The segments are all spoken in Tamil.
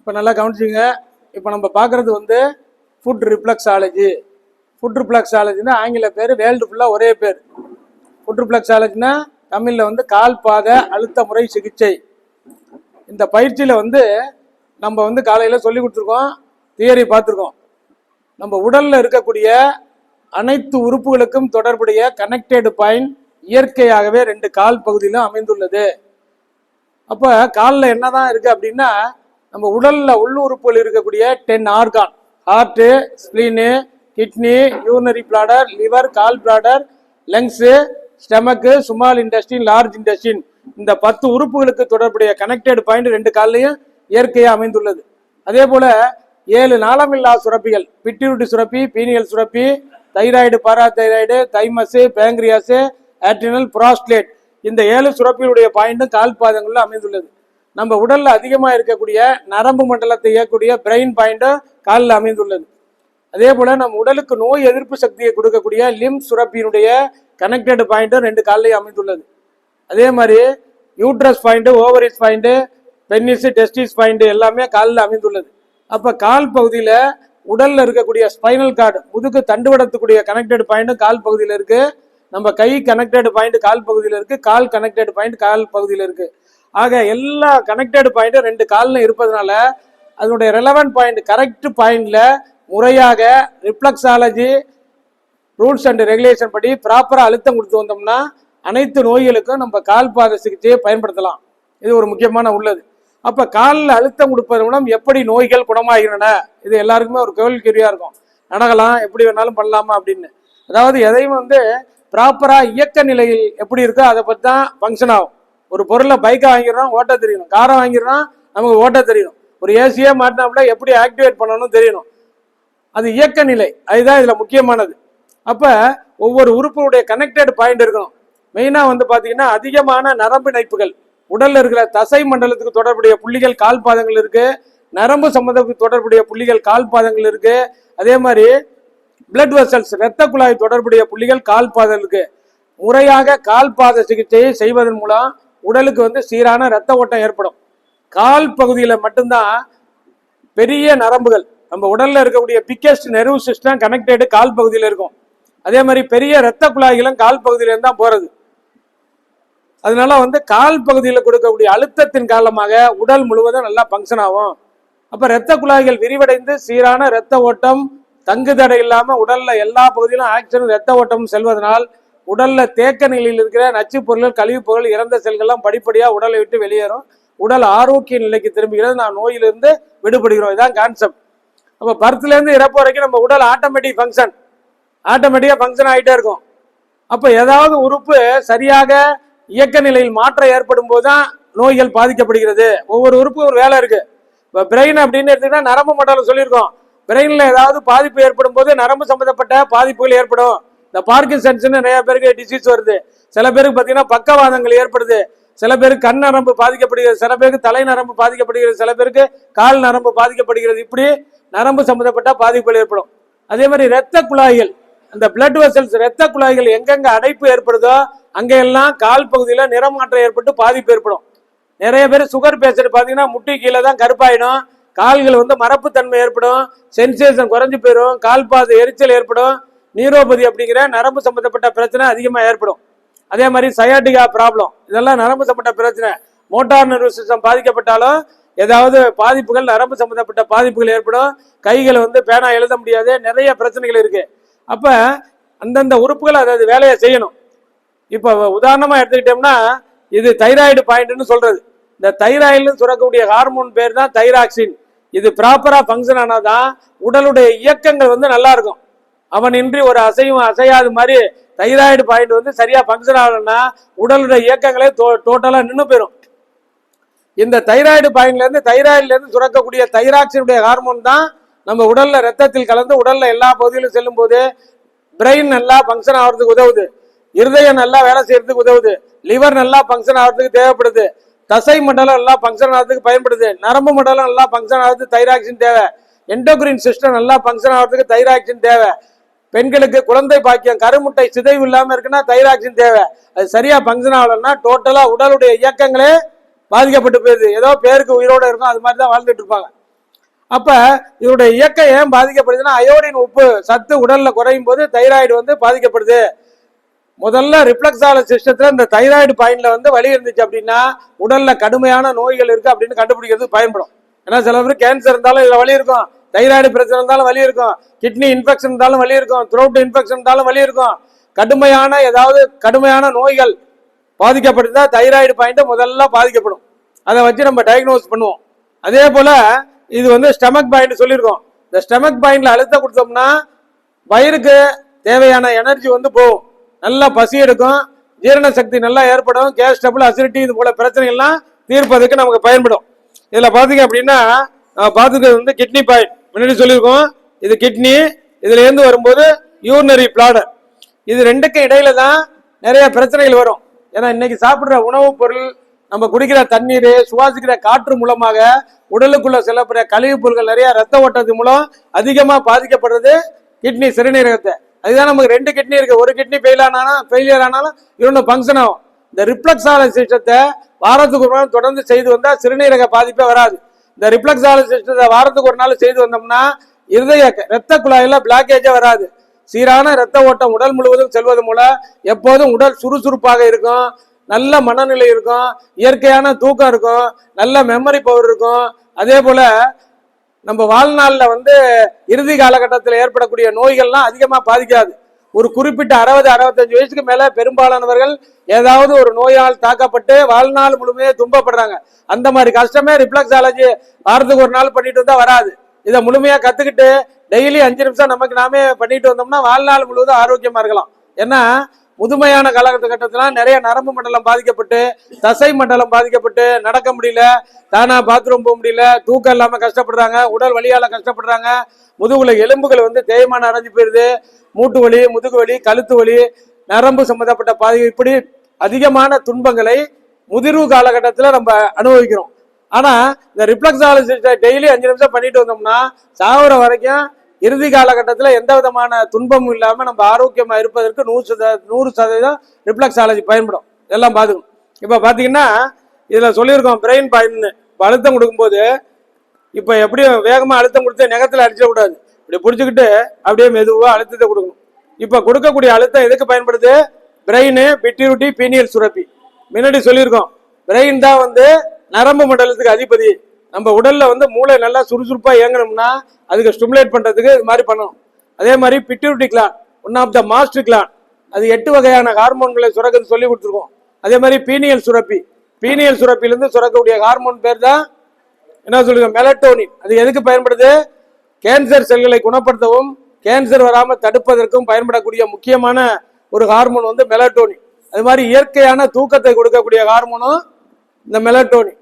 இப்போ நல்லா கவனிச்சிங்க. இப்போ நம்ம பார்க்குறது வந்து ஃபுட் ரிஃப்ளெக்ஸாலஜி. ஃபுட் ரிஃப்ளெக்ஸாலஜின்னா ஆங்கில பேர், வேர்ல்டு ஃபுல்லாக ஒரே பேர். ஃபுட் ரிஃப்ளெக்ஸாலஜினா தமிழில் வந்து கால் பாத அழுத்த முறை சிகிச்சை. இந்த பயிற்சியில் வந்து நம்ம வந்து காலையில் சொல்லி கொடுத்துருக்கோம், தியரி பார்த்துருக்கோம். நம்ம உடலில் இருக்கக்கூடிய அனைத்து உறுப்புகளுக்கும் தொடர்புடைய கனெக்டட் பாயிண்ட் இயற்கையாகவே 2 கால் பகுதியிலும் அமைந்துள்ளது. அப்போ காலில் என்னதான் இருக்குது அப்படின்னா, நம்ம உடலில் உள்ளுறுப்புகள் இருக்கக்கூடிய 10 organ, heart, spleen, kidney, urinary bladder, liver, gall bladder, lungs, stomach, small intestine, large intestine, இந்த 10 உறுப்புகளுக்கு தொடர்புடைய கனெக்டட் பாயிண்ட் 2 கால்லையும் இயற்கையாக அமைந்துள்ளது. அதே போல 7 நாளமில்லா சுரப்பிகள், பிட்யூட்டரி சுரப்பி, பீனியல் சுரப்பி, thyroid, parathyroid, thymus, pancreas, adrenal, prostate, இந்த 7 சுரப்பிகளுடைய பாயிண்ட்டும் கால் பாதங்களில் அமைந்துள்ளது. நம்ம உடல்ல அதிகமாக இருக்கக்கூடிய நரம்பு மண்டலத்தை இயக்கக்கூடிய பிரெயின் பாயிண்ட்டும் காலில் அமைந்துள்ளது. அதே போல நம்ம உடலுக்கு நோய் எதிர்ப்பு சக்தியை கொடுக்கக்கூடிய லிம் சுரப்பியினுடைய கனெக்டட் பாயிண்ட்டும் 2 கால்லையும் அமைந்துள்ளது. அதே மாதிரி uterus point, ovaries point, penis, testis point எல்லாமே காலில் அமைந்துள்ளது. அப்போ கால் பகுதியில் உடல்ல இருக்கக்கூடிய ஸ்பைனல் கார்டு, முதுகு தண்டுவடத்துக்கூடிய கனெக்டட் பாயிண்ட்டும் கால் பகுதியில் இருக்கு. நம்ம கை கனெக்டட் பாயிண்ட் கால் பகுதியில் இருக்கு, கால் கனெக்டட் பாயிண்ட் கால் பகுதியில் இருக்கு. ஆக எல்லா கனெக்டட் பாயிண்ட்டும் 2 காலில் இருப்பதனால அதனுடைய ரெலவென்ட் பாயிண்ட் கரெக்ட் பாயிண்ட்ல முறையாக ரிஃப்ளெக்ஸாலஜி ரூல்ஸ் அண்ட் ரெகுலேஷன் படி ப்ராப்பரா அழுத்தம் கொடுத்து வந்தோம்னா அனைத்து நோய்களுக்கும் நம்ம கால் பாத சிகிச்சையை பயன்படுத்தலாம். இது ஒரு முக்கியமான உள்ளது. அப்ப காலில் அழுத்தம் கொடுப்பதன் மூலம் எப்படி நோய்கள் குணமாகின்றன, இது எல்லாருக்குமே ஒரு கேள்விக்குறியா இருக்கும். நடக்கலாம், எப்படி வேணாலும் பண்ணலாமா அப்படின்னு. அதாவது எதையும் வந்து ப்ராப்பரா இயக்க நிலையில் எப்படி இருக்கோ அதை பற்றி தான் ஃபங்க்ஷன் ஆகும். ஒரு பொருளை பைக்கை வாங்கிடுறோம், ஓட்ட தெரியணும். காரை வாங்கிடுறோம், நமக்கு ஓட்ட தெரியணும். ஒரு ஏசியே மாட்டினாப்புல எப்படி ஆக்டிவேட் பண்ணணும் தெரியணும். அது இயக்க நிலை, அதுதான் இதுல முக்கியமானது. அப்ப ஒவ்வொரு உறுப்புடைய கனெக்டட் பாயிண்ட் இருக்கணும். மெயினா வந்து பாத்தீங்கன்னா அதிகமான நரம்பு இணைப்புகள், உடல்ல இருக்கிற தசை மண்டலத்துக்கு தொடர்புடைய புள்ளிகள் கால் பாதங்கள் இருக்கு, நரம்பு சம்பந்தத்துக்கு தொடர்புடைய புள்ளிகள் கால் பாதங்கள் இருக்கு. அதே மாதிரி பிளட் வெசல்ஸ், இரத்த குழாய் தொடர்புடைய புள்ளிகள் கால் பாதம் இருக்கு. முறையாக கால் பாத சிகிச்சையை செய்வதன் மூலம் உடலுக்கு வந்து சீரான இரத்த ஓட்டம் ஏற்படும். கால் பகுதியில மட்டும்தான் பெரிய நரம்புகள், நம்ம உடல்ல இருக்கக்கூடிய பிக்கெஸ்ட் நெர்வ் சிஸ்டம் கனெக்டட் கால் பகுதியில் இருக்கும். அதே மாதிரி பெரிய இரத்த குழாய்களும் கால் பகுதியில இருந்தா போறது. அதனால வந்து கால் பகுதியில் கொடுக்கக்கூடிய அழுத்தத்தின் காரணமாக உடல் முழுவதும் நல்லா ஃபங்க்ஷன் ஆகும். அப்ப இரத்த குழாய்கள் விரிவடைந்து சீரான இரத்த ஓட்டம் தங்குதடை இல்லாம உடல்ல எல்லா பகுதியிலும் ஆக்சிஜன் இரத்த ஓட்டமும் செல்வதனால் உடல்ல தேக்க நிலையில் இருக்கிற நச்சு பொருள்கள், கழிவுப் பொருள், இறந்த செல்கள்லாம் படிப்படியா உடலை விட்டு வெளியேறும். உடல் ஆரோக்கிய நிலைக்கு திரும்புகிறது, நான் நோயிலிருந்து விடுபடுகிறோம். இதுதான் கான்செப்ட். அப்ப பர்த்ல இருந்து இறப்பு வரைக்கும் நம்ம உடல் ஆட்டோமேட்டிக்கா ஃபங்க்ஷன் ஆகிட்டே இருக்கும். அப்ப ஏதாவது உறுப்பு சரியாக இயக்க நிலையில் மாற்றம் ஏற்படும் போதுதான் நோய்கள் பாதிக்கப்படுகிறது. ஒவ்வொரு உறுப்பு ஒரு வேலை இருக்கு. இப்ப பிரெயின் அப்படின்னு எடுத்தீங்கன்னா நரம்பு மண்டலம் சொல்லியிருக்கோம். பிரெயின்ல ஏதாவது பாதிப்பு ஏற்படும் போது நரம்பு சம்பந்தப்பட்ட பாதிப்புகள் ஏற்படும். இந்த பார்க்கின்சன்ஸ் நிறைய பேருக்கு டிசீஸ் வருது. சில பேருக்கு பார்த்தீங்கன்னா பக்கவாதங்கள் ஏற்படுது. சில பேருக்கு கண் நரம்பு பாதிக்கப்படுகிறது, சில பேருக்கு தலை நரம்பு பாதிக்கப்படுகிறது, சில பேருக்கு கால் நரம்பு பாதிக்கப்படுகிறது. இப்படி நரம்பு சம்பந்தப்பட்ட பாதிப்புகள் ஏற்படும். அதே மாதிரி இரத்த குழாய்கள், அந்த பிளட் வெசல்ஸ், இரத்த குழாய்கள் எங்கெங்க அடைப்பு ஏற்படுதோ அங்கெல்லாம் கால் பகுதியில நிறமாற்றம் ஏற்பட்டு பாதிப்பு ஏற்படும். நிறைய பேர் சுகர் பேஷண்ட் பார்த்தீங்கன்னா முட்டி கீழே தான் கருப்பாயிடும், கால்கள் வந்து மரப்புத்தன்மை ஏற்படும், சென்சேஷன் குறைஞ்சு போயிடும், கால் பாத எரிச்சல் ஏற்படும், நீரோபதி அப்படிங்கிற நரம்பு சம்பந்தப்பட்ட பிரச்சனை அதிகமாக ஏற்படும். அதே மாதிரி சயாட்டிகா ப்ராப்ளம், இதெல்லாம் நரம்பு சம்பந்தப்பட்ட பிரச்சனை. மோட்டார் நர்வ் சிஸ்டம் பாதிக்கப்பட்டாலும் ஏதாவது பாதிப்புகள், நரம்பு சம்பந்தப்பட்ட பாதிப்புகள் ஏற்படும். கைகளை வந்து பேனா எழுத முடியாது, நிறைய பிரச்சனைகள் இருக்கு. அப்ப அந்தந்த உறுப்புகள் அதாவது வேலையை செய்யணும். இப்ப உதாரணமா எடுத்துக்கிட்டோம்னா இது தைராய்டு பாயிண்ட்னு சொல்றது. இந்த தைராய்டு சுரக்கக்கூடிய ஹார்மோன் பேர் தான் தைராக்சின். இது ப்ராப்பரா ஃபங்க்ஷன் ஆனாதான் உடலுடைய இயக்கங்கள் வந்து நல்லா இருக்கும். அவனின்றி ஒரு அசையும் அசையாது மாதிரி தைராய்டு பாயிண்ட் வந்து சரியா ஃபங்க்ஷன் ஆகணும்னா உடலுடைய இயக்கங்களே டோட்டலா நின்று போயிடும். இந்த தைராய்டு பாயிண்ட்ல இருந்து சுரக்கக்கூடிய தைராக்சினுடைய ஹார்மோன் தான் நம்ம உடல்ல ரத்தத்தில் கலந்து உடல்ல எல்லா பகுதியிலும் செல்லும் போது பிரெயின் நல்லா ஃபங்க்ஷன் ஆகிறதுக்கு உதவுது, இருதயம் நல்லா வேலை செய்யறதுக்கு உதவுது, லிவர் நல்லா ஃபங்க்ஷன் ஆகிறதுக்கு தேவைப்படுது, தசை மண்டலம் நல்லா ஃபங்க்ஷன் ஆகிறதுக்கு பயன்படுது, நரம்பு மண்டலம் நல்லா ஃபங்க்ஷன் ஆகிறதுக்கு தைராக்சின் தேவை, எண்டோகிரின் சிஸ்டம் நல்லா ஃபங்க்ஷன் ஆகிறதுக்கு தைராக்சின் தேவை, பெண்களுக்கு குழந்தை பாக்கியம், கருமுட்டை சிதைவு இல்லாம இருக்குன்னா தைராக்சின் தேவை. அது சரியா ஃபங்க்ஷன் ஆகலன்னா டோட்டலா உடலுடைய இயக்கங்களே பாதிக்கப்பட்டு போயிருது. ஏதோ பேருக்கு உயிரோட இருக்கும், அது மாதிரி தான் வாழ்ந்துட்டு இருப்பாங்க. அப்ப இதோடைய இயக்கம் ஏன் பாதிக்கப்படுதுன்னா அயோடின் உப்பு சத்து உடல்ல குறையும் போது தைராய்டு வந்து பாதிக்கப்படுது. முதல்ல ரிஃப்ளெக்ஸாலஜி சிஸ்டத்துல இந்த தைராய்டு பாயிண்ட்ல வந்து வலி இருந்துச்சு அப்படின்னா உடல்ல கடுமையான நோய்கள் இருக்கு அப்படின்னு கண்டுபிடிக்கிறதுக்கு பயன்படும். ஏன்னா சில பேர் கேன்சர் இருந்தாலும் இதுல வலி இருக்கும், தைராய்டு பிரச்சனை இருந்தாலும் வலி இருக்கும், கிட்னி இன்ஃபெக்ஷன் இருந்தாலும் வலி இருக்கும், த்ரோட் இன்ஃபெக்ஷன் இருந்தாலும் வலி இருக்கும். கடுமையான ஏதாவது கடுமையான நோய்கள் பாதிக்கப்பட்டிருந்தா தைராய்டு பாயிண்ட் முதல்ல பாதிக்கப்படும். அதை வச்சு நம்ம டயக்னோஸ் பண்ணுவோம். அதே போல இது வந்து ஸ்டமக் பாயிண்ட் சொல்லியிருக்கோம். இந்த ஸ்டமக் பாயிண்ட்ல அழுத்தம் கொடுத்தோம்னா வயிறுக்கு தேவையான எனர்ஜி வந்து போகும், நல்லா பசி எடுக்கும், ஜீரண சக்தி நல்லா ஏற்படும், கேஸ் ட்ரபிள் அசிடிட்டி இது போல பிரச்சனைகள்லாம் தீர்ப்பதற்கு நமக்கு பயன்படும். இதுல பாத்தீங்க அப்படின்னா பாத்துக்கிறது வந்து கிட்னி பாயிண்ட் முன்னாடி சொல்லியிருக்கோம். இது கிட்னி, இதுல இருந்து வரும்போது யூரினரி பிளாடர், இது ரெண்டுக்கும் இடையில தான் நிறைய பிரச்சனைகள் வரும். ஏன்னா இன்னைக்கு சாப்பிடுற உணவுப் பொருள், நம்ம குடிக்கிற தண்ணீர், சுவாசிக்கிற காற்று மூலமாக உடலுக்குள்ள செல்லப்படுற கழிவுப் பொருட்கள் நிறைய ரத்த ஓட்டத்தின் மூலம் அதிகமா பாதிக்கப்படுறது கிட்னி, சிறுநீரகத்தை. அதுதான் நமக்கு 2 கிட்னி இருக்கு, ஒரு கிட்னி ஃபெயிலியர் ஆனாலும் இன்னொன்று ஃபங்க்ஷன் ஆகும். இந்த ரிஃப்ளெக்ஸாலஜி சிஸ்டத்தை வாரத்துக்கு ஒரு நாள் தொடர்ந்து செய்து வந்தா சிறுநீரக பாதிப்பே வராது. இந்த ரிஃப்ளெக்ஸாலஜி சிஸ்டத்தை வாரத்துக்கு ஒரு நாள் செய்து வந்தோம்னா இருதய ரத்த குழாயில பிளாக்கேஜே வராது. சீரான ரத்த ஓட்டம் உடல் முழுவதும் செல்வது மூலம் எப்போதும் உடல் சுறுசுறுப்பாக இருக்கும், நல்ல மனநிலை இருக்கும், இயற்கையான தூக்கம் இருக்கும், நல்ல மெமரி பவர் இருக்கும். அதே போல நம்ம வாழ்நாள்ல வந்து இறுதி காலகட்டத்தில் ஏற்படக்கூடிய நோய்கள்லாம் அதிகமா பாதிக்காது. ஒரு குறிப்பிட்ட 60-65 வயசுக்கு மேல பெரும்பாலானவர்கள் ஏதாவது ஒரு நோயால் தாக்கப்பட்டு வாழ்நாள் முழுமையே துன்பப்படுறாங்க. அந்த மாதிரி கஷ்டமே ரிஃப்ளெக்ஸாலஜி வாரத்துக்கு ஒரு நாள் பண்ணிட்டு வந்தா வராது. இதை முழுமையா கத்துக்கிட்டு டெய்லி 5 நிமிஷம் நமக்கு நாமே பண்ணிட்டு வந்தோம்னா வாழ்நாள் முழுவதும் ஆரோக்கியமா இருக்கலாம். ஏன்னா முதுமையான காலகட்டத்துல நிறைய நரம்பு மண்டலம் பாதிக்கப்பட்டு, தசை மண்டலம் பாதிக்கப்பட்டு நடக்க முடியல, தானா பாத்ரூம் போக முடியல, தூக்கம் இல்லாம கஷ்டப்படுறாங்க, உடல் வலியால கஷ்டப்படுறாங்க, முதுகுல எலும்புகள் வந்து தேய்மானம் அடைஞ்சு போயிருது, மூட்டு வலி, முதுகு வலி, கழுத்து வலி, நரம்பு சம்பந்தப்பட்ட பாதிப்பு, இப்படி அதிகமான துன்பங்களை முதிர்வு காலகட்டத்தில் நம்ம அனுபவிக்கிறோம். ஆனா இந்த ரிஃப்ளெக்ஸாலஜிஸ்ட டெய்லி 5 நிமிஷம் பண்ணிட்டு வந்தோம்னா சாகுற வரைக்கும் இறுதி காலகட்டத்தில் எந்த விதமான துன்பமும் இல்லாம நம்ம ஆரோக்கியமா இருப்பதற்கு 100% ரிஃப்ளெக்ஸாலஜி பயன்படும். எல்லாம் பாத்துக்கணும். இப்ப பாத்தீங்கன்னா இதுல சொல்லியிருக்கோம் பிரெயின் பாயிண்ட். அழுத்தம் கொடுக்கும்போது இப்ப எப்படியும் வேகமா அழுத்தம் கொடுத்து நெகத்துல அடிச்சிடக்கூடாது, இப்படி பிடிச்சிக்கிட்டு அப்படியே மெதுவா அழுத்தத்தை கொடுக்கணும். இப்ப கொடுக்கக்கூடிய அழுத்தம் எதுக்கு பயன்படுது? பிரெயின், பிட்யூட்டி, பீனியல் சுரப்பி. முன்னாடி சொல்லியிருக்கோம் பிரெயின் தான் வந்து நரம்பு மண்டலத்துக்கு அதிபதி. நம்ம உடல்ல வந்து மூளை நல்லா சுறுசுறுப்பா இயங்கணும்னா அதுக்கு ஸ்டிமுலேட் பண்றதுக்கு இது மாதிரி பண்ணணும். அதே மாதிரி பிட்யூட்டி clan, one of the master clan, அது 8 வகையான ஹார்மோன்களை சுரக்கிறது சொல்லி கொடுத்துருக்கோம். அதே மாதிரி பீனியல் சுரப்பி, பீனியல் சுரப்பிலிருந்து சுரக்கக்கூடிய ஹார்மோன் பேர் தான் என்ன சொல்லுங்க, மெலட்டோனின். அது எதுக்கு பயன்படுது? கேன்சர் செல்களை குணப்படுத்தவும் கேன்சர் வராம தடுப்பதற்கும் பயன்படக்கூடிய முக்கியமான ஒரு ஹார்மோன் வந்து மெலட்டோனின். அது மாதிரி இயற்கையான தூக்கத்தை கொடுக்கக்கூடிய ஹார்மோனும் இந்த மெலட்டோனின்.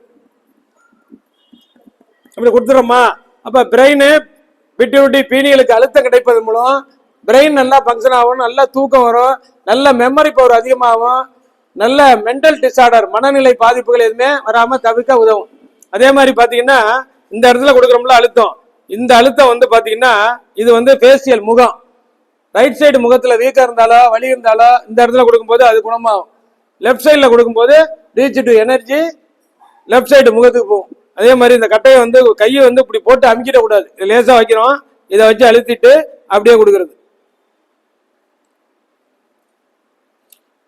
அப்படி கொடுத்துறோமா? அப்ப பிரெயின், பிட்யூட்டி, பீனியலுக்கு அழுத்தம் கிடைப்பதன் மூலம் பிரெயின் நல்லா ஃபங்க்ஷன் ஆகும், நல்ல தூக்கம் வரும், நல்ல மெமரி பவர் அதிகமாகும், நல்ல மென்டல் டிசார்டர் மனநிலை பாதிப்புகள் எதுவுமே வராம தவிர்க்க உதவும். அதே மாதிரி பாத்தீங்கன்னா இந்த இடத்துல கொடுக்குறோம்ல அழுத்தம், இந்த அழுத்தம் வந்து பாத்தீங்கன்னா இது வந்து ஃபேசியல் முகம், ரைட் சைடு முகத்துல வீக்கா இருந்தாலோ வலி இருந்தாலோ இந்த இடத்துல கொடுக்கும்போது அது குணமாகும். லெஃப்ட் சைட்ல கொடுக்கும்போது reach to energy left side முகத்துக்கு போகும். அதே மாதிரி இந்த கட்டையை வந்து கையை வந்து இப்படி போட்டு அமுக்கிட கூடாது, லேசா வைக்கிறோம், இதை வச்சு அழுத்திட்டு அப்படியே கொடுக்கறது.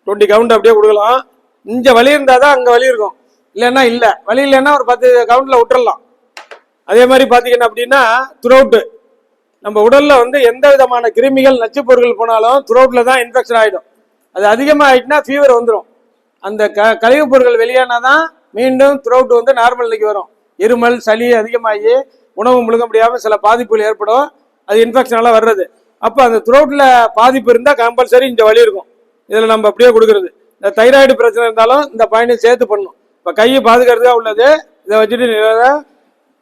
20 கவுண்ட் அப்படியே கொடுக்கலாம். இங்க வலி இருந்தாதான் அங்க வலி இருக்கும், இல்லைன்னா இல்ல, வலி இல்லைன்னா ஒரு 10 கவுண்ட்ல விட்டுறலாம். அதே மாதிரி பாத்தீங்கன்னா அப்படின்னா த்ரோட்டு, நம்ம உடல்ல வந்து எந்த விதமான கிருமிகள் நச்சு பொருட்கள் போனாலும் த்ரோட்ல தான் இன்ஃபெக்ஷன் ஆயிடும். அது அதிகமா ஆயிட்டுனா ஃபீவர் வந்துடும். அந்த கழிவுப் பொருட்கள் வெளியானாதான் மீண்டும் த்ரோட் வந்து நார்மல் நிலைக்கு வரும். இருமல், சளி அதிகமாகி உணவு முழுங்க முடியாம சில பாதிப்புகள் ஏற்படும், அது இன்ஃபெக்ஷனால வர்றது. அப்ப அந்த த்ரோட்ல பாதிப்பு இருந்தா கம்பல்சரி இந்த வலி இருக்கும். இதுல நம்ம அப்படியே கொடுக்கறது. இந்த தைராய்டு பிரச்சனை இருந்தாலும் இந்த பாயிண்டை சேர்த்து பண்ணணும். இப்ப கையை பாதுகாக்கிறதுக்காக உள்ளது, இதை வச்சுட்டு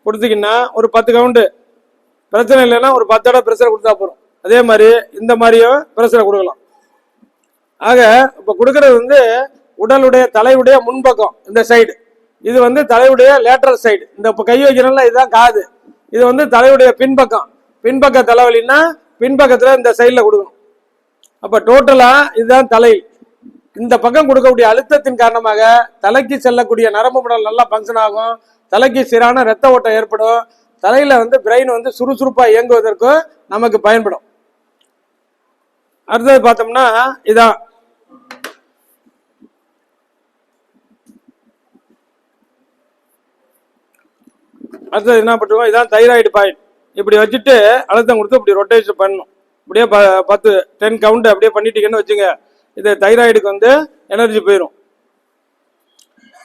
கொடுத்தீங்கன்னா ஒரு 10 கவுண்டு, பிரச்சனை இல்லைன்னா ஒரு 10 தடவை பிரஷரை கொடுத்தா போறோம். அதே மாதிரி இந்த மாதிரியும் பிரஷரை கொடுக்கலாம். ஆக இப்ப கொடுக்கறது வந்து உடலுடைய தலையுடைய முன்பக்கம் இந்த சைடு, இது வந்து தலையுடைய லேட்டரல் சைடு. இந்த கை வைக்கிறோம்ல இதுதான் காது, இது வந்து தலையுடைய பின்பக்கம். பின்பக்க தலைவலின்னா பின்பக்கத்துல இந்த சைட்ல கொடுக்கணும். அப்ப டோட்டலா இதுதான் தலை. இந்த பக்கம் கொடுக்கக்கூடிய அழுத்தத்தின் காரணமாக தலைக்கு செல்லக்கூடிய நரம்பு மண்டலம் நல்லா ஃபங்க்ஷன் ஆகும், தலைக்கு சீரான ரத்த ஓட்டம் ஏற்படும், தலையில வந்து பிரெயின் வந்து சுறுசுறுப்பா இயங்குவதற்கும் நமக்கு பயன்படும். அடுத்தது பார்த்தோம்னா இதான் அடுத்தது என்ன பண்ணுவோம், இதான் தைராய்டு பாயிண்ட். இப்படி வச்சுட்டு அழுத்தம் கொடுத்து இப்படி ரொட்டேஷன் பண்ணணும். இப்படியே 10 கவுண்ட் அப்படியே பண்ணிட்டீங்கன்னு வச்சுங்க, இது தைராய்டுக்கு வந்து எனர்ஜி போயிடும்.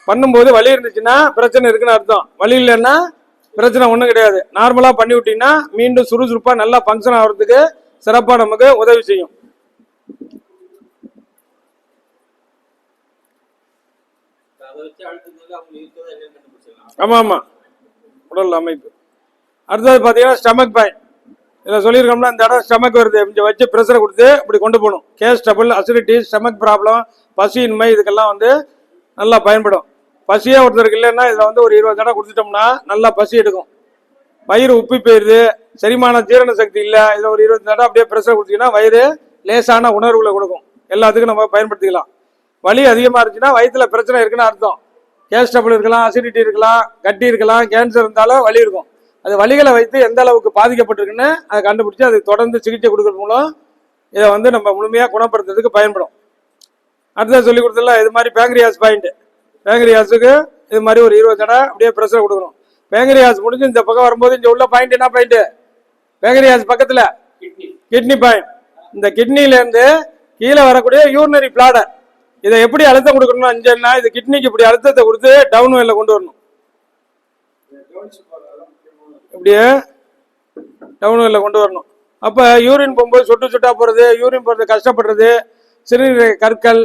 பண்ணும்போது வலி இருந்துச்சுன்னா பிரச்சனை இருக்குன்னு அர்த்தம், வலி இல்லைன்னா பிரச்சனை ஒன்றும் கிடையாது. நார்மலாக பண்ணி விட்டீங்கன்னா மீண்டும் சுறுசுறுப்பாக நல்லா ஃபங்க்ஷன் ஆகிறதுக்கு சிறப்பாக நமக்கு உதவி செய்யும். ஆமாம் ஆமாம், உடல் அமைப்பு. அடுத்தது பார்த்தீங்கன்னா ஸ்டமக் பாயிண்ட். இதில் சொல்லியிருக்கோம்னா இந்த இடம் ஸ்டமக் வருது, கொஞ்சம் வச்சு ப்ரெஷரை கொடுத்து இப்படி கொண்டு போகணும். Gas trouble, acidity, stomach problem, பசியின்மை, இதுக்கெல்லாம் வந்து நல்லா பயன்படும். பசியே ஒருத்தருக்கு இல்லைன்னா இதில் வந்து ஒரு 20 தடவை கொடுத்துட்டோம்னா நல்லா பசி எடுக்கும். வயிறு உப்பி போயிடுது, செரிமான ஜீரண சக்தி இல்லை, இதில் ஒரு 20 தடவை அப்படியே ப்ரெஷர் கொடுத்தீங்கன்னா வயிறு லேசான உணர்வுகளை கொடுக்கும். எல்லாத்துக்கும் நம்ம பயன்படுத்திக்கலாம். வலி அதிகமாக இருந்துச்சுன்னா வயிற்றுல பிரச்சனை இருக்குன்னு அர்த்தம். கேஸ் ட்ரபிள் இருக்கலாம், அசிடிட்டி இருக்கலாம், கட்டி இருக்கலாம், கேன்சர் இருந்தாலும் வலி இருக்கும். அது வலிகளை வைத்து எந்த அளவுக்கு பாதிக்கப்பட்டிருக்குன்னு அதை கண்டுபிடிச்சி அதுக்கு தொடர்ந்து சிகிச்சை கொடுக்கறது மூலம் இதை வந்து நம்ம முழுமையாக குணப்படுத்துறதுக்கு பயன்படும். அடுத்தது சொல்லி கொடுத்தல இது மாதிரி பேங்க்ரியாஸ் பாயிண்ட். பேங்க்ரியாஸுக்கு இது மாதிரி ஒரு 20 தடவை அப்படியே ப்ரெஷர் கொடுக்கணும். பேங்க்ரியாஸ் முடிஞ்சு இந்த பக்கம் வரும்போது இங்கே உள்ள பாயிண்ட் என்ன பாயிண்ட், பேங்க்ரியாஸ் பக்கத்தில் கிட்னி பாயிண்ட். இந்த கிட்னிலேருந்து கீழே வரக்கூடிய யூரினரி பிளாடர், இதை எப்படி அழுத்தம் கொடுக்கணும் அஞ்சுன்னா இது கிட்னிக்கு இப்படி அழுத்தத்தை கொடுத்து டவுன் வெல்ல கொண்டு வரணும். இப்படியே டவுன் வெல்ல கொண்டு வரணும். அப்போ யூரின் போகும்போது சொட்டு சொட்டா போகிறது, யூரின் போகிறது கஷ்டப்படுறது, சிறுநீரக கற்கள்,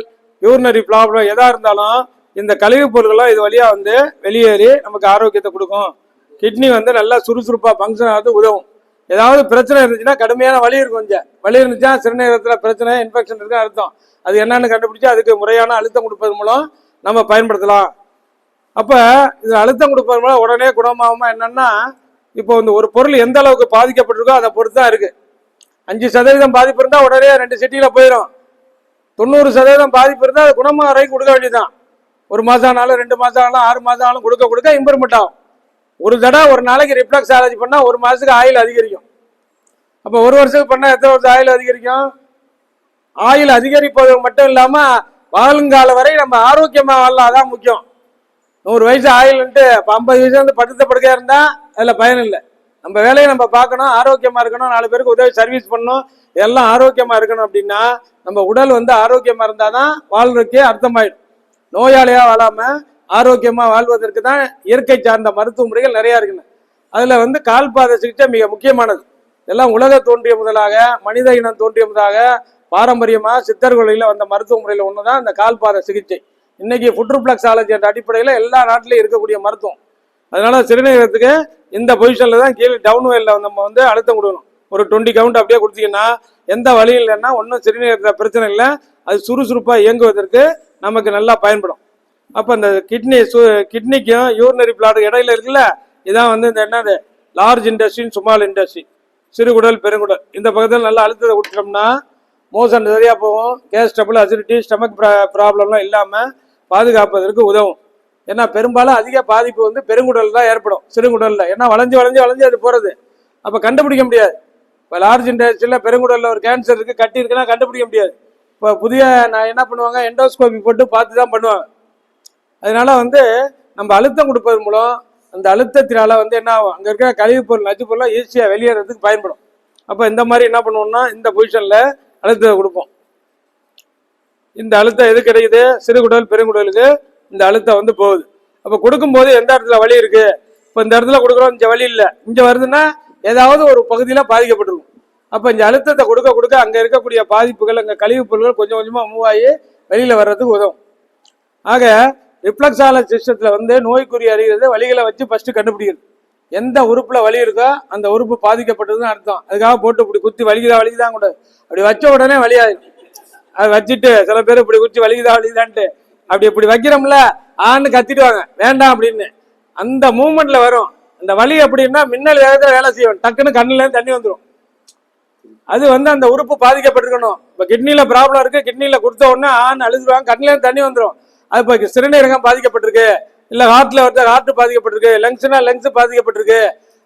யூரினரி ப்ராப்ளம் எதாக இருந்தாலும் இந்த கழிவுப் பொருட்கள்லாம் இது வழியாக வந்து வெளியேறி நமக்கு ஆரோக்கியத்தை கொடுக்கும். கிட்னி வந்து நல்லா சுறுசுறுப்பாக ஃபங்க்ஷன் ஆகிறது உதவும். ஏதாவது பிரச்சனை இருந்துச்சுன்னா கடுமையான வலி இருக்கும், கொஞ்சம் வலி இருந்துச்சுன்னா சிறுநீரகத்தில் பிரச்சனை, இன்ஃபெக்ஷன் இருக்குன்னு அர்த்தம். அது என்னன்னு கண்டுபிடிச்சு அதுக்கு முறையான அழுத்தம் கொடுப்பது மூலம் நம்ம பயன்படுத்தலாம். அப்போ இது அழுத்தம் கொடுப்பது மூலம் உடனே குணமாகுமா என்னன்னா, இப்போ வந்து ஒரு பொருள் எந்த அளவுக்கு பாதிக்கப்பட்டிருக்கோ அதை பொறுத்து தான் இருக்கு. 5% பாதிப்பு இருந்தால் உடனே 2 சிட்டியில் போயிடும். 90% பாதிப்பு இருந்தால் அது குணமாக வரைக்கும் கொடுக்க வேண்டியதுதான். 1 மாதம் ஆனாலும் 2 மாதம் ஆனாலும் 6 மாதம் ஆனாலும் கொடுக்க கொடுக்க இம்ப்ரூவ்மெண்ட் ஆகும். ஒரு தடவை ஒரு நாளைக்கு ரிஃப்ளெக்ஸாலஜி பண்ணால் 1 மாதத்துக்கு ஆயில் அதிகரிக்கும். அப்போ 1 வருஷத்துக்கு பண்ணால் எத்தனை வருஷம் ஆயில் அதிகரிக்கும்? ஆயில் அதிகரிப்பது மட்டும் இல்லாமல் வாழ்ங்கால வரை நம்ம ஆரோக்கியமாக வாழலாம், அதான் முக்கியம். 100 வயசு ஆயில்ன்ட்டு 50 வயசு வந்து படுத்த படுக்கையாக இருந்தால் அதில் பயன் இல்லை. நம்ம வேலையை நம்ம பார்க்கணும், ஆரோக்கியமாக இருக்கணும், 4 பேருக்கு உதவி சர்வீஸ் பண்ணணும், எல்லாம் ஆரோக்கியமாக இருக்கணும். அப்படின்னா நம்ம உடல் வந்து ஆரோக்கியமாக இருந்தால் தான் வாழ்றதுக்கே அர்த்தமாயிடும். நோயாளியாக வாழாமல் ஆரோக்கியமாக வாழ்வதற்கு தான் இயற்கை சார்ந்த மருத்துவ முறைகள் நிறையா இருக்குன்னு. அதில் வந்து கால்பாத சிகிச்சை மிக முக்கியமானது. எல்லாம் உலக தோன்றிய முதலாக, மனித இனம் தோன்றிய முதலாக பாரம்பரியமாக சித்தர்களில் வந்த மருத்துவ முறையில் ஒன்று தான் இந்த கால்பாத சிகிச்சை. இன்னைக்கு ஃபுட் ரிஃப்ளெக்ஸாலஜி என்ற அடிப்படையில் எல்லா நாட்டிலையும் இருக்கக்கூடிய மருத்துவம். அதனால சிறுநீரகத்துக்கு இந்த பொசிஷனில் தான் கீழே டவுன் வெல்ல நம்ம வந்து அழுத்தம் கொடுக்கணும். ஒரு 20 கவுண்ட் அப்படியே கொடுத்தீங்கன்னா எந்த வழியும் இல்லைன்னா ஒன்றும் சிறுநீரகத்தில் பிரச்சனை இல்லை, அது சுறுசுறுப்பாக இயங்குவதற்கு நமக்கு நல்லா பயன்படும். அப்போ இந்த கிட்னிக்கும் யூரினரி பிளாடு இடையில இருக்குல்ல, இதான் வந்து இந்த என்னது லார்ஜ் இண்டஸ்ட்ரின் ஸ்மால் இண்டஸ்ட்ரி, சிறுகுடல் பெருங்குடல். இந்த பக்கத்தில் நல்லா அழுத்தத்தை கொடுத்துட்டோம்னா மோஷன் சரியாக போகும். கேஸ் ட்ரபிள், அசிடிட்டி, ஸ்டமக் ப்ராப்ளம்லாம் இல்லாமல் பாதுகாப்பதற்கு உதவும். ஏன்னா பெரும்பாலும் அதிக பாதிப்பு வந்து பெருங்குடல் தான் ஏற்படும், சிறுகுடலில். ஏன்னா வளைஞ்சு வளைஞ்சு வளைஞ்சு அது போகிறது, அப்போ கண்டுபிடிக்க முடியாது. இப்போ லார்ஜ் இண்டஸ்ட்ரியில் பெருங்குடலில் ஒரு கேன்சர் இருக்குது, கட்டி இருக்குன்னா கண்டுபிடிக்க முடியாது. இப்போ புதிய நான் என்ன பண்ணுவாங்க, எண்டோஸ்கோபி போட்டு பார்த்து தான் பண்ணுவாங்க. அதனால வந்து நம்ம அழுத்தம் கொடுப்பது மூலம் அந்த அழுத்தத்தினால வந்து என்ன ஆகும், அங்கே இருக்கிற கழிவுப் பொருள், நச்சு பொருளாக ஈஸியாக வெளியேறதுக்கு பயன்படும். அப்போ இந்த மாதிரி என்ன பண்ணுவோம்னா இந்த பொசிஷனில் அழுத்தத்தை கொடுப்போம். இந்த அழுத்தம் எது கிடைக்குது, சிறுகுடல் பெருங்குடலுக்கு இந்த அழுத்தம் வந்து போகுது. அப்போ கொடுக்கும்போது எந்த இடத்துல வலி இருக்கு, இப்போ இந்த இடத்துல கொடுக்குறோம், இங்கே வலி இல்லை, இங்கே வருதுன்னா ஏதாவது ஒரு பகுதியில் பாதிக்கப்பட்டிருக்கும். அப்போ இந்த அழுத்தத்தை கொடுக்க கொடுக்க அங்கே இருக்கக்கூடிய பாதிப்புகள், அங்கே கழிவுப் பொருட்கள் கொஞ்சம் கொஞ்சமாக மூவ் ஆகி வெளியில் வர்றதுக்கு உதவும். ஆக ரிஃப்ளெக்ஸாலஜி சிஸ்டத்தில் வந்து நோய்க்குறி அறிகிறது வலிகளை வச்சு ஃபர்ஸ்ட் கண்டுபிடிக்கிறது. எந்த உறுப்பில் வலி இருக்கோ அந்த உறுப்பு பாதிக்கப்பட்டதுன்னு அர்த்தம். அதுக்காக போட்டு இப்படி குத்தி வலிக்குதான் கூட அப்படி வச்ச உடனே வலியாயிடும். அதை வச்சுட்டு சில பேர் இப்படி குத்தி வலிக்குதான்ட்டு அப்படி இப்படி வைக்கிறோம்ல, ஆன்னு கத்திடுவாங்க வேண்டாம் அப்படின்னு. அந்த மூமெண்ட்ல வரும் அந்த வலி. அப்படின்னா மின்னல் வேகத்தில் வேலை செய்யும், டக்குன்னு கண்ணுலேருந்து தண்ணி வந்துடும். அது வந்து அந்த உறுப்பு பாதிக்கப்பட்டிருக்கணும். இப்போ கிட்னியில ப்ராப்ளம் இருக்கு, கிட்னியில கொடுத்த உடனே ஆன்னு அழுதுருவாங்க, கண்ணுலேருந்து தண்ணி வந்துடும். அது இப்போ சிறுநீரகம் பாதிக்கப்பட்டிருக்கு, இல்லை ஹார்ட்ல வந்து ஹார்ட் பாதிக்கப்பட்டிருக்கு, லங்ஸ்னா லங்ஸ் பாதிக்கப்பட்டிருக்கு,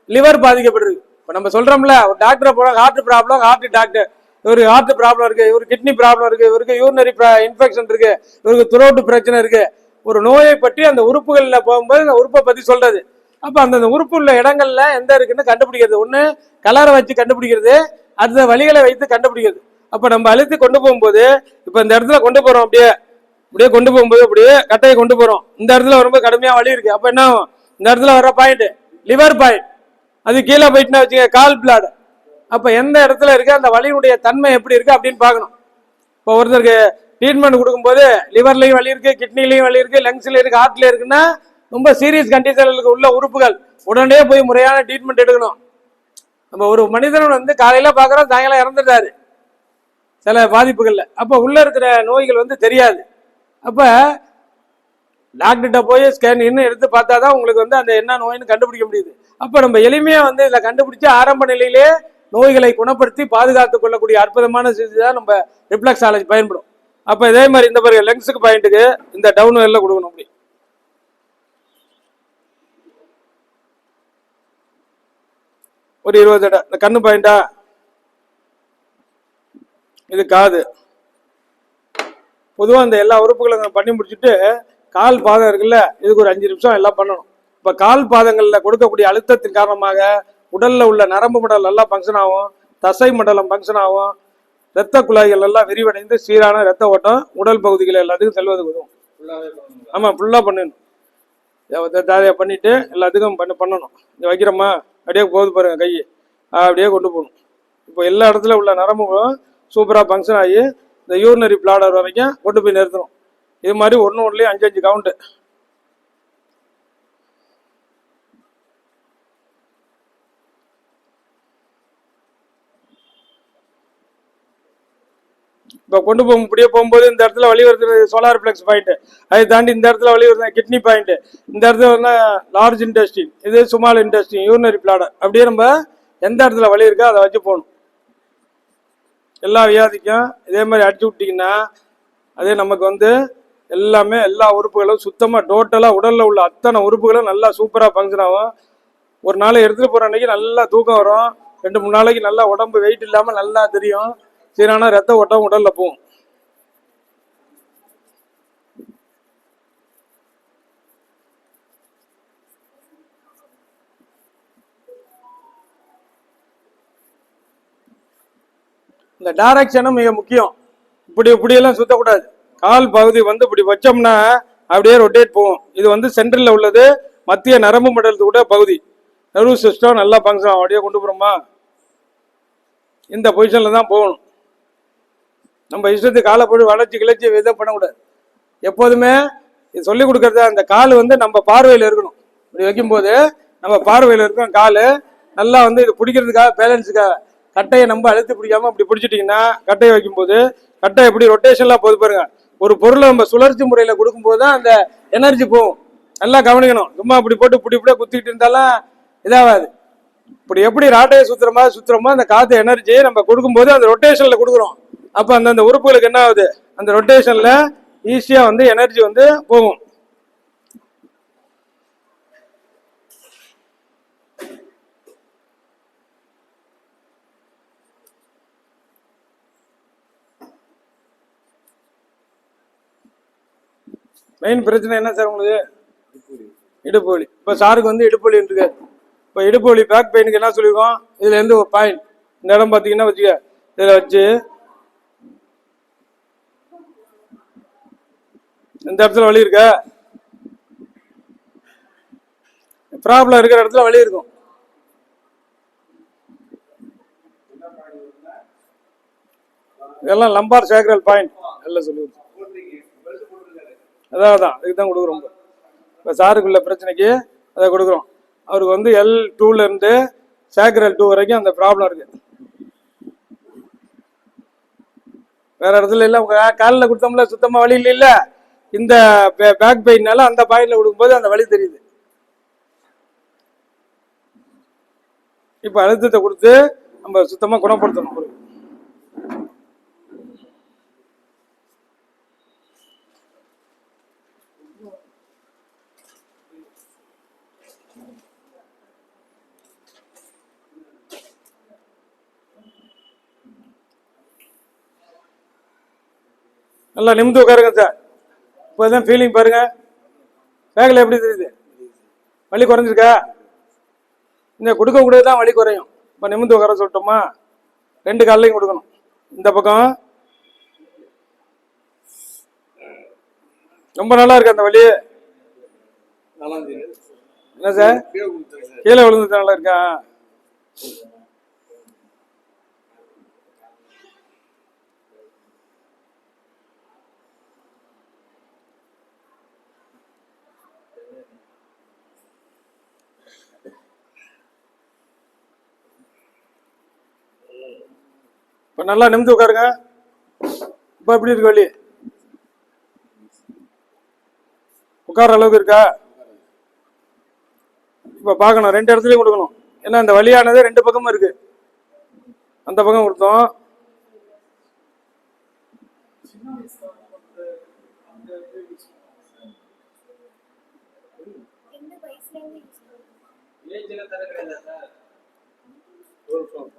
லிவர் பாதிக்கப்பட்டிருக்கு. இப்போ நம்ம சொல்றோம்ல, ஒரு டாக்டரை போனா ஹார்ட் ப்ராப்ளம், ஹார்ட் டாக்டர், இவருக்கு ஹார்ட் ப்ராப்ளம் இருக்கு, இவருக்கு கிட்னி ப்ராப்ளம் இருக்கு, இவருக்கு யூரினரி இன்ஃபெக்ஷன் இருக்கு, இவருக்கு த்ரோட் பிரச்சனை இருக்கு. ஒரு நோயை பற்றி அந்த உறுப்புகள்ல போகும்போது அந்த உறுப்பை பத்தி சொல்றது. அப்ப அந்த உறுப்பு உள்ள இடங்கள்ல எந்த இருக்குன்னு கண்டுபிடிக்கிறது. ஒண்ணு கலரை வச்சு கண்டுபிடிக்கிறது, அடுத்த வழிகளை வைத்து கண்டுபிடிக்கிறது. அப்ப நம்ம அழுத்தி கொண்டு போகும்போது, இப்ப இந்த இடத்துல கொண்டு போறோம், அப்படியே அப்படியே கொண்டு போகும்போது அப்படியே கட்டையை கொண்டு போறோம். இந்த இடத்துல வரும்போது கடுமையா வலி இருக்கு. அப்ப என்ன ஆகும்? இந்த இடத்துல வர பாயிண்ட் லிவர் பாயிண்ட், அது கீழே போயிட்டுனா வச்சுக்க கால் பிளாட். அப்ப எந்த இடத்துல இருக்கு, அந்த வலியுடைய தன்மை எப்படி இருக்கு அப்படின்னு பார்க்கணும். இப்போ ஒருத்தருக்கு ட்ரீட்மெண்ட் கொடுக்கும்போது லிவர்லயும் வலி இருக்கு, கிட்னிலையும் வலி இருக்கு, லங்ஸ்ல இருக்கு, ஹார்ட்ல இருக்குன்னா ரொம்ப சீரியஸ் கண்டிஷனுக்கு உள்ள உறுப்புகள், உடனே போய் முறையான ட்ரீட்மெண்ட் எடுக்கணும். நம்ம ஒரு மனிதன் வந்து காலையில பாக்குறோம், சாயங்காலம் இறந்துட்டாரு சில பாதிப்புகள்ல. அப்ப உள்ள இருக்கிற நோய்கள் வந்து தெரியாது. அப்ப டாக்டர்கிட்ட போய் ஸ்கேன் இன்னும் எடுத்து பார்த்தாதான் உங்களுக்கு வந்து அந்த என்ன நோய்னு கண்டுபிடிக்க முடியுது. அப்ப நம்ம எளிமையா வந்து இதில் கண்டுபிடிச்சு ஆரம்ப நிலையிலே நோய்களை குணப்படுத்தி பாதுகாத்துக் கொள்ளக்கூடிய அற்புதமான தான் நம்ம ரிஃப்ளெக்ஸாலஜி பயன்படும். அப்ப இதே மாதிரி இந்த பாருங்க, லெங்ஸுக்கு பாயிண்ட்டுக்கு இந்த டவுன் வெல்ல கொடுக்கணும். அப்படி ஒரு 20 இடம். இந்த கண்ணு பாயிண்டா, இது காது. பொதுவாக இந்த எல்லா உறுப்புகளும் பண்ணி முடிச்சுட்டு கால் பாதம் இருக்குல்ல, இதுக்கு ஒரு 5 நிமிஷம் எல்லாம் பண்ணணும். இப்போ கால் பாதங்கள்ல கொடுக்கக்கூடிய அழுத்தத்தின் காரணமாக உடல்ல உள்ள நரம்பு மண்டலம் நல்லா ஃபங்க்ஷன் ஆகும், தசை மண்டலம் ஃபங்க்ஷன் ஆகும், இரத்த குழாய்கள் எல்லாம் விரிவடைந்து சீரான ரத்த ஓட்டம் உடல் பகுதிகள் எல்லாத்துக்கும் செல்வதுக்கு உதவும். ஆமா, ஃபுல்லா பண்ணணும். தாதையா பண்ணிட்டு எல்லாத்துக்கும் பண்ணணும். இது வைக்கிறோமா, அப்படியே போகுது பாருங்க கை, அப்படியே கொண்டு போகணும். இப்போ எல்லா இடத்துல உள்ள நரம்புகளும் சூப்பராக ஃபங்க்ஷன் ஆகி இந்த யூரினரி பிளாடர் வரைக்கும் கொண்டு போய் நிறுத்தணும். இது மாதிரி ஒன்றுலேயும் 5 கவுண்ட்டு. இப்போ கொண்டு போகும் இப்படியே போகும்போது இந்த இடத்துல வலி வருது சோலார் பிளெக்ஸ் பாயிண்ட், அதை தாண்டி இந்த இடத்துல வலி வருது கிட்னி பாயிண்ட், இந்த இடத்துல வந்து லார்ஜ் இன்டெஸ்டின், இது ஸ்மால் இன்டெஸ்டின், யூரினரி பிளாடர். அப்படியே நம்ம எந்த இடத்துல வலி இருக்கோ அதை வச்சு போகணும். எல்லா வியாதிக்கும் இதே மாதிரி அடிச்சு விட்டீங்கன்னா அதே நமக்கு வந்து எல்லாமே எல்லா உறுப்புகளும் சுத்தமாக டோட்டலாக உடலில் உள்ள அத்தனை உறுப்புகளும் நல்லா சூப்பராக ஃபங்க்ஷன் ஆகும். ஒரு நாள் எடுத்துகிட்டு போகிற அன்றைக்கி நல்லா தூக்கம் வரும், 2-3 நாளைக்கு நல்லா உடம்பு வெயிட் இல்லாமல் நல்லா தெரியும், சீரான ரத்த ஓட்டம் உடலில் போகும். இந்த டைரக்ஷனும் மிக முக்கியம். இப்படியெல்லாம் சுத்தக்கூடாது. கால் பகுதி வந்து இப்படி வச்சோம்னா அப்படியே ரொட்டேட் போகும். இது வந்து சென்டரில் உள்ளது மத்திய நரம்பு மண்டலத்துக்கூட பகுதி, நர்வஸ் சிஸ்டம் நல்லா ஃபங்க்ஷன் ஆகும். அப்படியே கொண்டு போகிறோமா, இந்த பொசிஷனில் தான் போகணும். நம்ம இஷ்டத்துக்கு காலை போய் வளைச்சி கிளச்சி இதை பண்ணக்கூடாது. எப்போதுமே இது சொல்லிக் கொடுக்கறத அந்த கால் வந்து நம்ம பார்வையில் இருக்கணும். இப்படி வைக்கும்போது நம்ம பார்வையில் இருக்கும். கால் நல்லா வந்து இது பிடிக்கிறதுக்காக, பேலன்ஸுக்காக கட்டையை நம்ம அழுத்தி பிடிக்காம அப்படி பிடிச்சிட்டிங்கன்னா கட்டையை வைக்கும்போது கட்டை எப்படி ரொட்டேஷன்லாம் போது பாருங்க. ஒரு பொருளை நம்ம சுழற்சி முறையில் கொடுக்கும்போது தான் அந்த எனர்ஜி போகும். நல்லா கவனிக்கணும். சும்மா இப்படி போட்டு இப்படியே குத்திட்டு இருந்தாலும் இதாகாது. இப்படி எப்படி ராட்டையை சுத்துறோமோ அந்த காற்று எனர்ஜி நம்ம கொடுக்கும்போது அந்த ரொட்டேஷன்ல கொடுக்குறோம். அப்போ அந்தந்த உறுப்புகளுக்கு என்ன ஆகுது, அந்த ரொட்டேஷன்ல ஈஸியா வந்து எனர்ஜி வந்து போகும். மெயின் பிரச்சனை என்ன சார் உங்களுக்கு? இடுப்பு வலி. இப்போ சாருக்கு வந்து இடுப்பு வலி இருக்கு. இப்போ இடுப்பு வலி பேக் பெயினுக்கு என்ன சொல்லியிருக்கோம், இதுல இருந்து ஒரு பாயிண்ட் இந்த இடம் பார்த்தீங்கன்னா வச்சுக்க, இதில் வச்சு இந்த இடத்துல வலி இருக்க, ப்ராப்ளம் இருக்கிற இடத்துல வலி இருக்கும். இதெல்லாம் லம்பார் சேக்ரல் பாயிண்ட் எல்லாம் சொல்லி அதான் இதுக்கு தான் கொடுக்குறோம். இப்போ சாருக்குள்ள பிரச்சனைக்கு அதை கொடுக்குறோம். அவருக்கு வந்து L2 இருந்து சேக்ரல் 2 வரைக்கும் அந்த ப்ராப்ளம் இருக்கு. வேற இடத்துல இல்லை. உங்க காலில் கொடுத்தோம்ல சுத்தமாக வலி இல்லை, இந்த பேக் பெயின்னால அந்த பாயிண்ட்ல கொடுக்கும்போது அந்த வலி தெரியுது. இப்போ அழுத்தத்தை கொடுத்து நம்ம சுத்தமாக குணப்படுத்தணும். நல்லா நிமிந்து உட்காருங்க சார். இப்போதான் ஃபீலிங் பாருங்க. பேக்கில் எப்படி தெரியுது? வலி குறைஞ்சிருக்கா? இந்த கொடுக்க கூடது தான் வலி குறையும். இப்போ நிமிந்து உட்கார சொல்லட்டோமா? 2 கால்லையும் கொடுக்கணும். இந்த பக்கம் ரொம்ப நல்லா இருக்கு அந்த வலி. என்ன சார்? கீழே விழுந்து நல்லா இருக்கா? இப்போ நல்லா நிமிந்து உட்காருங்க. இப்போ எப்படி இருக்கு வலி? உட்கார அளவுக்கு இருக்கா? இப்போ பார்க்கணும், 2 இடத்துலையும் கொடுக்கணும். ஏன்னா இந்த வலியானது 2 பக்கமும் இருக்கு. அந்த பக்கம் கொடுத்தோம்.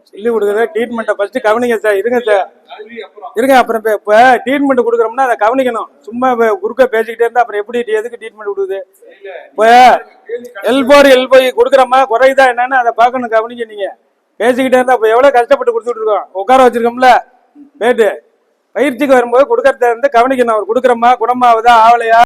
சொல்லி கொடுக்குற ட்ரீட்மெண்ட்டை ஃபர்ஸ்ட் கவனிங்க சார். இருங்க சார், இருங்க. அப்புறம் இப்போ ட்ரீட்மெண்ட் கொடுக்குறோம்னா அதை கவனிக்கணும். சும்மா குறுக்க பேசிக்கிட்டே இருந்தா அப்புறம் எப்படி எதுக்கு ட்ரீட்மெண்ட் கொடுக்குது? இப்போ எல்போ கொடுக்குறோமா, குறையுதா என்னன்னு அதை பார்க்கணும், கவனிக்க. நீங்க பேசிக்கிட்டே இருந்தா இப்போ எவ்வளோ கஷ்டப்பட்டு கொடுத்துட்டு இருக்கோம். உட்கார வச்சிருக்கோம்ல பேட்டு. பயிற்சிக்கு வரும்போது கொடுக்கறத இருந்து கவனிக்கணும். அவர் கொடுக்குறோமா, குணமாவதா ஆகலையா?